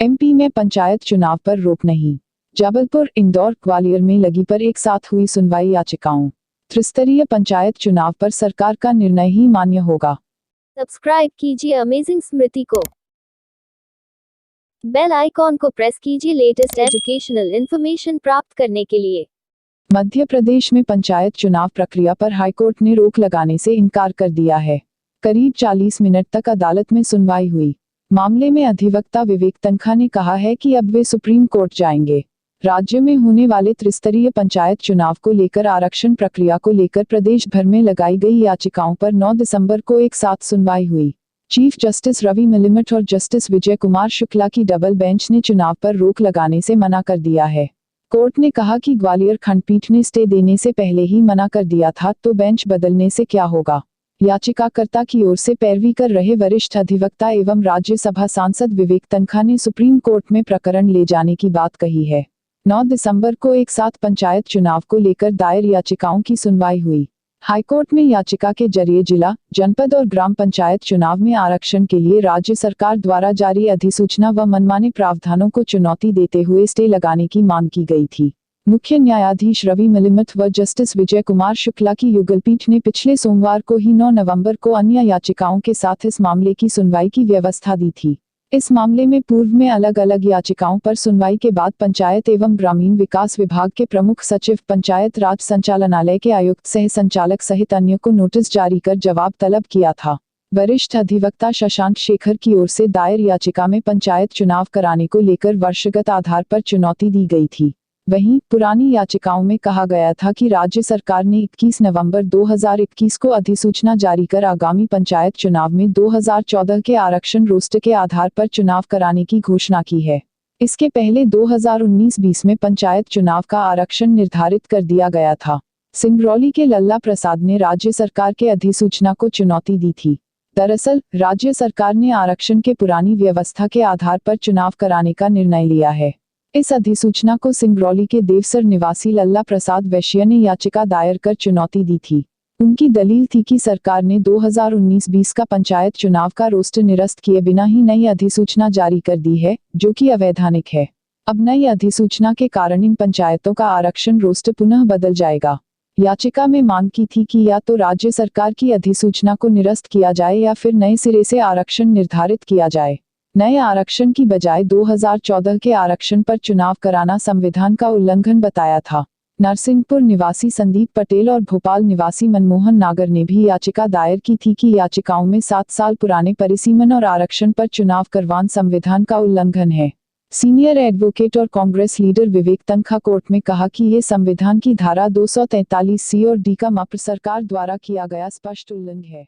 MP में पंचायत चुनाव पर रोक नहीं। जबलपुर, इंदौर, ग्वालियर में लगी पर एक साथ हुई सुनवाई याचिकाओं। त्रिस्तरीय पंचायत चुनाव पर सरकार का निर्णय ही मान्य होगा। सब्सक्राइब कीजिए अमेजिंग स्मृति को। बेल आइकॉन को प्रेस कीजिए लेटेस्ट एजुकेशनल इन्फॉर्मेशन प्राप्त करने के लिए। मध्य प्रदेश में पंचायत चुनाव प्रक्रिया पर हाईकोर्ट ने रोक लगाने से इनकार कर दिया है। करीब 40 मिनट तक अदालत में सुनवाई हुई। मामले में अधिवक्ता विवेक तनखा ने कहा है कि अब वे सुप्रीम कोर्ट जाएंगे। राज्य में होने वाले त्रिस्तरीय पंचायत चुनाव को लेकर आरक्षण प्रक्रिया को लेकर प्रदेश भर में लगाई गई याचिकाओं पर 9 दिसंबर को एक साथ सुनवाई हुई। चीफ जस्टिस रवि मिलिमठ और जस्टिस विजय कुमार शुक्ला की डबल बेंच ने चुनाव पर रोक लगाने से मना कर दिया है। कोर्ट ने कहा कि ग्वालियर खंडपीठ ने स्टे देने से पहले ही मना कर दिया था, तो बेंच बदलने से क्या होगा। याचिकाकर्ता की ओर से पैरवी कर रहे वरिष्ठ अधिवक्ता एवं राज्यसभा सांसद विवेक तनखा ने सुप्रीम कोर्ट में प्रकरण ले जाने की बात कही है। 9 दिसंबर को एक साथ पंचायत चुनाव को लेकर दायर याचिकाओं की सुनवाई हुई। हाईकोर्ट में याचिका के जरिए जिला, जनपद और ग्राम पंचायत चुनाव में आरक्षण के लिए राज्य सरकार द्वारा जारी अधिसूचना व मनमाने प्रावधानों को चुनौती देते हुए स्टे लगाने की मांग की गई थी। मुख्य न्यायाधीश रवि मिलिमठ व जस्टिस विजय कुमार शुक्ला की युगलपीठ ने पिछले सोमवार को ही 9 नवंबर को अन्य याचिकाओं के साथ इस मामले की सुनवाई की व्यवस्था दी थी। इस मामले में पूर्व में अलग अलग याचिकाओं पर सुनवाई के बाद पंचायत एवं ग्रामीण विकास विभाग के प्रमुख सचिव, पंचायत राज संचालनालय के आयुक्त सह संचालक सहित अन्य को नोटिस जारी कर जवाब तलब किया था। वरिष्ठ अधिवक्ता शशांक शेखर की ओर से दायर याचिका में पंचायत चुनाव कराने को लेकर वर्षगत आधार पर चुनौती दी गई थी। वहीं पुरानी याचिकाओं में कहा गया था कि राज्य सरकार ने 21 नवंबर 2021 को अधिसूचना जारी कर आगामी पंचायत चुनाव में 2014 के आरक्षण रोस्टर के आधार पर चुनाव कराने की घोषणा की है। इसके पहले 2019-20 में पंचायत चुनाव का आरक्षण निर्धारित कर दिया गया था। सिंगरौली के लल्ला प्रसाद ने राज्य सरकार के अधिसूचना को चुनौती दी थी। दरअसल राज्य सरकार ने आरक्षण के पुरानी व्यवस्था के आधार पर चुनाव कराने का निर्णय लिया है। इस अधिसूचना को सिंगरौली के देवसर निवासी लल्ला प्रसाद वैश्य ने याचिका दायर कर चुनौती दी थी। उनकी दलील थी कि सरकार ने 2019-20 का पंचायत चुनाव का रोस्टर निरस्त किए बिना ही नई अधिसूचना जारी कर दी है, जो कि अवैधानिक है। अब नई अधिसूचना के कारण इन पंचायतों का आरक्षण रोस्टर पुनः बदल जाएगा। याचिका में मांग की थी कि या तो राज्य सरकार की अधिसूचना को निरस्त किया जाए या फिर नए सिरे से आरक्षण निर्धारित किया जाए। नए आरक्षण की बजाय 2014 के आरक्षण पर चुनाव कराना संविधान का उल्लंघन बताया था। नरसिंहपुर निवासी संदीप पटेल और भोपाल निवासी मनमोहन नागर ने भी याचिका दायर की थी कि याचिकाओं में 7 साल पुराने परिसीमन और आरक्षण पर चुनाव करवाना संविधान का उल्लंघन है। सीनियर एडवोकेट और कांग्रेस लीडर विवेक तनखा कोर्ट में कहा कि ये संविधान की धारा 243 सी और डी का मात्र सरकार द्वारा किया गया स्पष्ट उल्लंघन है।